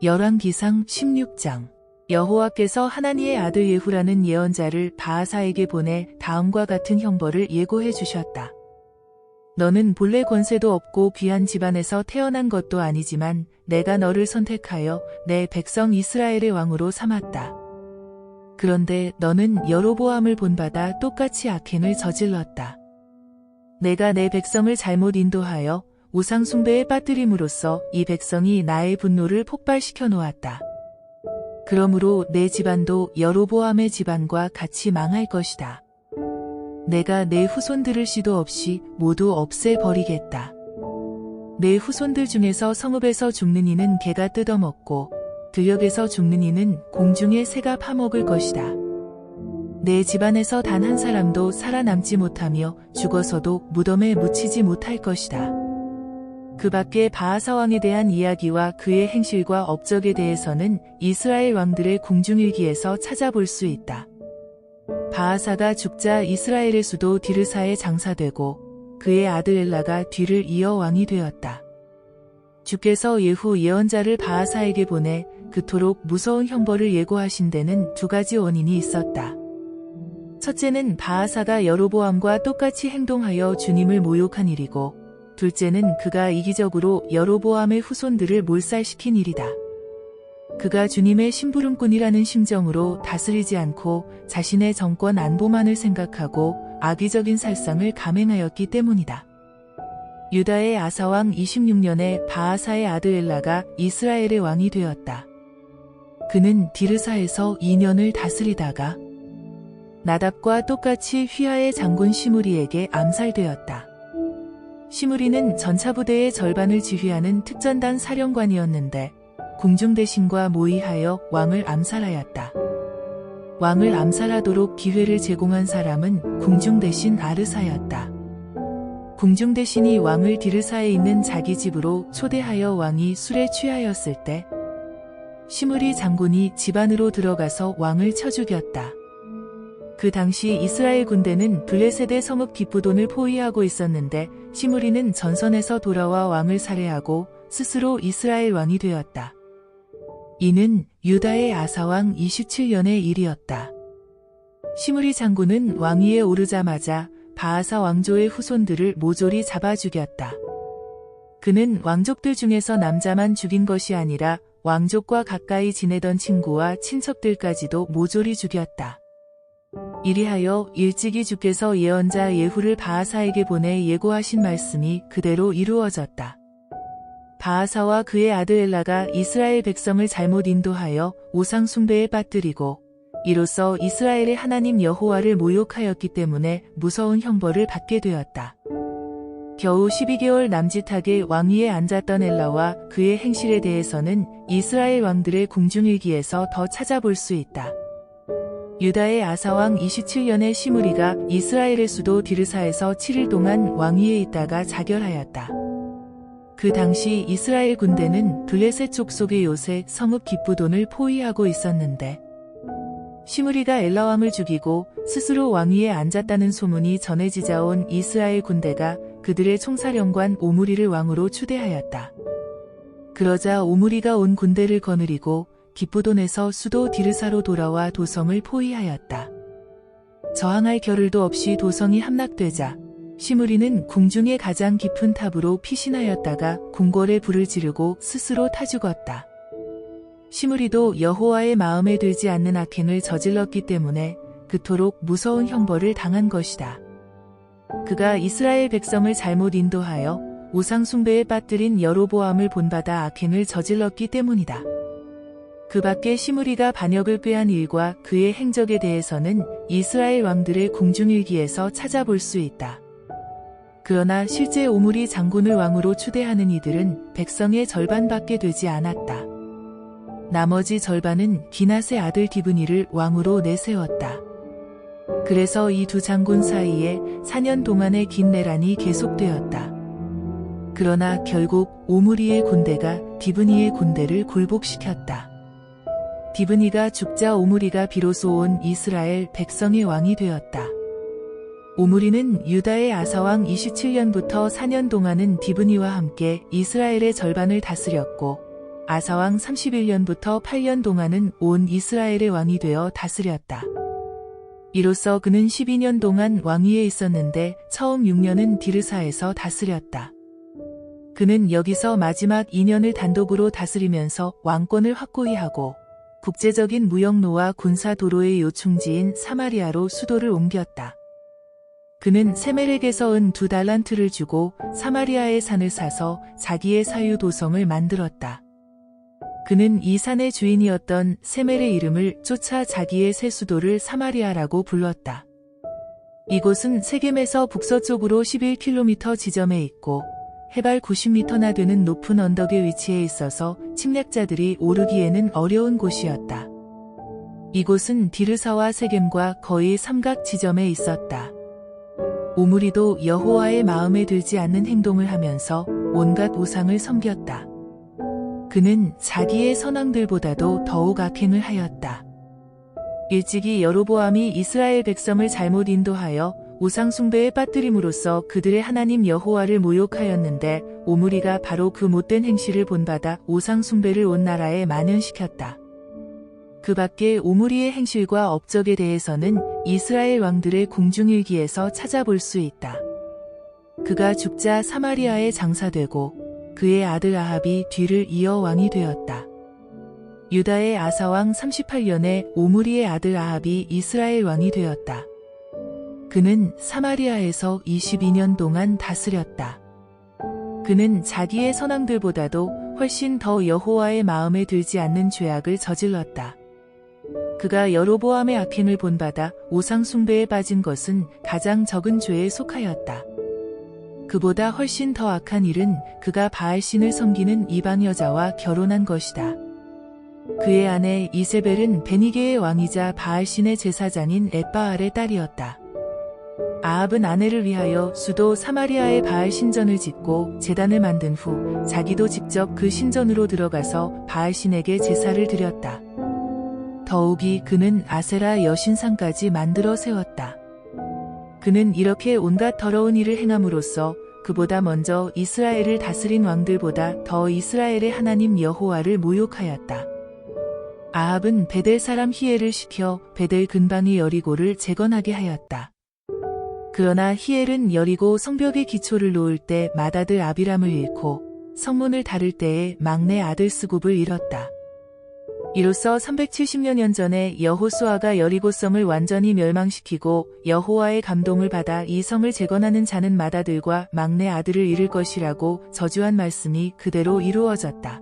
열왕기상 16장. 여호와께서 하나니의 아들 예후라는 예언자를 바아사에게 보내 다음과 같은 형벌을 예고해 주셨다. 너는 본래 권세도 없고 귀한 집안에서 태어난 것도 아니지만 내가 너를 선택하여 내 백성 이스라엘의 왕으로 삼았다. 그런데 너는 여로보암을 본받아 똑같이 악행을 저질렀다. 내가 내 백성을 잘못 인도하여 우상 숭배에 빠뜨림으로써 이 백성이 나의 분노를 폭발시켜 놓았다. 그러므로 내 집안도 여로보암의 집안과 같이 망할 것이다. 내가 내 후손들을 씨도 없이 모두 없애버리겠다. 내 후손들 중에서 성읍에서 죽는 이는 개가 뜯어먹고 들녘에서 죽는 이는 공중의 새가 파먹을 것이다. 내 집안에서 단 한 사람도 살아남지 못하며 죽어서도 무덤에 묻히지 못할 것이다. 그 밖에 바아사 왕에 대한 이야기와 그의 행실과 업적에 대해서는 이스라엘 왕들의 궁중일기에서 찾아볼 수 있다. 바아사가 죽자 이스라엘의 수도 디르사에 장사되고 그의 아들 엘라가 뒤를 이어 왕이 되었다. 주께서 예후 예언자를 바아사에게 보내 그토록 무서운 형벌을 예고하신 데는 두 가지 원인이 있었다. 첫째는 바아사가 여로보암과 똑같이 행동하여 주님을 모욕한 일이고, 둘째는 그가 이기적으로 여로보암의 후손들을 몰살시킨 일이다. 그가 주님의 심부름꾼이라는 심정으로 다스리지 않고 자신의 정권 안보만을 생각하고 악의적인 살상을 감행하였기 때문이다. 유다의 아사왕 26년에 바아사의 아들 엘라가 이스라엘의 왕이 되었다. 그는 디르사에서 2년을 다스리다가 나답과 똑같이 휘하의 장군 시므리에게 암살되었다. 시므리는 전차부대의 절반을 지휘하는 특전단 사령관이었는데 궁중대신과 모의하여 왕을 암살하였다. 왕을 암살하도록 기회를 제공한 사람은 궁중대신 아르사였다. 궁중대신이 왕을 디르사에 있는 자기 집으로 초대하여 왕이 술에 취하였을 때 시므리 장군이 집 안으로 들어가서 왕을 쳐 죽였다. 그 당시 이스라엘 군대는 블레셋의 성읍 기브돈을 포위하고 있었는데 시므리는 전선에서 돌아와 왕을 살해하고 스스로 이스라엘 왕이 되었다. 이는 유다의 아사왕 27년의 일이었다. 시므리 장군은 왕위에 오르자마자 바아사 왕조의 후손들을 모조리 잡아 죽였다. 그는 왕족들 중에서 남자만 죽인 것이 아니라 왕족과 가까이 지내던 친구와 친척들까지도 모조리 죽였다. 이리하여 일찍이 주께서 예언자 예후를 바아사에게 보내 예고하신 말씀이 그대로 이루어졌다. 바아사와 그의 아들 엘라가 이스라엘 백성을 잘못 인도하여 우상 숭배에 빠뜨리고 이로써 이스라엘의 하나님 여호와를 모욕하였기 때문에 무서운 형벌을 받게 되었다. 겨우 12개월 남짓하게 왕위에 앉았던 엘라와 그의 행실에 대해서는 이스라엘 왕들의 궁중일기에서 더 찾아볼 수 있다. 유다의 아사왕 27년에 시므리가 이스라엘의 수도 디르사에서 7일 동안 왕위에 있다가 자결하였다. 그 당시 이스라엘 군대는 블레셋 족속의 요새 성읍 기브돈을 포위하고 있었는데 시므리가 엘라 왕을 죽이고 스스로 왕위에 앉았다는 소문이 전해지자 온 이스라엘 군대가 그들의 총사령관 오므리를 왕으로 추대하였다. 그러자 오므리가 온 군대를 거느리고 기브돈에서 수도 디르사로 돌아와 도성을 포위하였다. 저항할 겨를도 없이 도성이 함락되자 시므리는 궁중의 가장 깊은 탑으로 피신하였다가 궁궐에 불을 지르고 스스로 타 죽었다. 시므리도 여호와의 마음에 들지 않는 악행을 저질렀기 때문에 그토록 무서운 형벌을 당한 것이다. 그가 이스라엘 백성을 잘못 인도하여 우상 숭배에 빠뜨린 여로보암을 본받아 악행을 저질렀기 때문이다. 그 밖에 시므리가 반역을 꾀한 일과 그의 행적에 대해서는 이스라엘 왕들의 궁중일기에서 찾아볼 수 있다. 그러나 실제 오므리 장군을 왕으로 추대하는 이들은 백성의 절반밖에 되지 않았다. 나머지 절반은 기낫의 아들 디브니를 왕으로 내세웠다. 그래서 이 두 장군 사이에 4년 동안의 긴 내란이 계속되었다. 그러나 결국 오므리의 군대가 디브니의 군대를 굴복시켰다. 디브니가 죽자 오므리가 비로소 온 이스라엘 백성의 왕이 되었다. 오므리는 유다의 아사왕 27년부터 4년 동안은 디브니와 함께 이스라엘의 절반을 다스렸고 아사왕 31년부터 8년 동안은 온 이스라엘의 왕이 되어 다스렸다. 이로써 그는 12년 동안 왕위에 있었는데 처음 6년은 디르사에서 다스렸다. 그는 여기서 마지막 2년을 단독으로 다스리면서 왕권을 확고히 하고 국제적인 무역로와 군사 도로의 요충지인 사마리아로 수도를 옮겼다. 그는 세멜에게서 은 2달란트를 주고 사마리아의 산을 사서 자기의 사유 도성을 만들었다. 그는 이 산의 주인이었던 세멜의 이름을 쫓아 자기의 새 수도를 사마리아라고 불렀다. 이곳은 세겜에서 북서쪽으로 11km 지점에 있고 해발 90m나 되는 높은 언덕에 위치해 있어서 침략자들이 오르기에는 어려운 곳이었다. 이곳은 디르사와 세겜과 거의 삼각 지점에 있었다. 오므리도 여호와의 마음에 들지 않는 행동을 하면서 온갖 우상을 섬겼다. 그는 자기의 선왕들보다도 더욱 악행을 하였다. 일찍이 여로보암이 이스라엘 백성을 잘못 인도하여 우상 숭배에 빠뜨림으로써 그들의 하나님 여호와를 모욕하였는데 오므리가 바로 그 못된 행실을 본받아 우상 숭배를 온 나라에 만연시켰다. 그 밖에 오므리의 행실과 업적에 대해서는 이스라엘 왕들의 공중일기에서 찾아볼 수 있다. 그가 죽자 사마리아에 장사되고 그의 아들 아합이 뒤를 이어 왕이 되었다. 유다의 아사왕 38년에 오므리의 아들 아합이 이스라엘 왕이 되었다. 그는 사마리아에서 22년 동안 다스렸다. 그는 자기의 선왕들보다도 훨씬 더 여호와의 마음에 들지 않는 죄악을 저질렀다. 그가 여로보암의 악행을 본받아 우상 숭배에 빠진 것은 가장 적은 죄에 속하였다. 그보다 훨씬 더 악한 일은 그가 바알신을 섬기는 이방 여자와 결혼한 것이다. 그의 아내 이세벨은 베니게의 왕이자 바알신의 제사장인 엣바알의 딸이었다. 아합은 아내를 위하여 수도 사마리아에 바알 신전을 짓고 제단을 만든 후 자기도 직접 그 신전으로 들어가서 바알신에게 제사를 드렸다. 더욱이 그는 아세라 여신상까지 만들어 세웠다. 그는 이렇게 온갖 더러운 일을 행함으로써 그보다 먼저 이스라엘을 다스린 왕들보다 더 이스라엘의 하나님 여호와를 모욕하였다. 아합은 베델 사람 히엘을 시켜 베델 근방의 여리고를 재건하게 하였다. 그러나 히엘은 여리고 성벽의 기초를 놓을 때 맏아들 아비람을 잃고 성문을 다룰 때에 막내 아들 스굽을 잃었다. 이로써 370여 전에 여호수아가 여리고성을 완전히 멸망시키고 여호와의 감동을 받아 이 성을 재건하는 자는 맏아들과 막내 아들을 잃을 것이라고 저주한 말씀이 그대로 이루어졌다.